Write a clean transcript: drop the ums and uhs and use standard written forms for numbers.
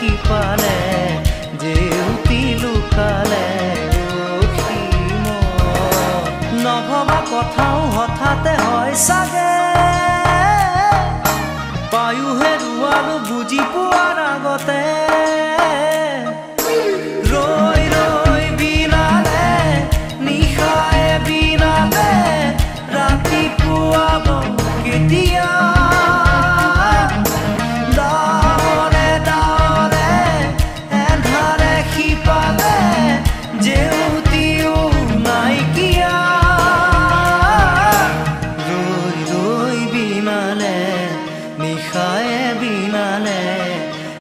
দেখি পালে জেউতি লুকালে নভবা কথাও হঠাতে হয় চাগে পায়ো হেৰুৱালো বুজি পোৱাৰ আগতে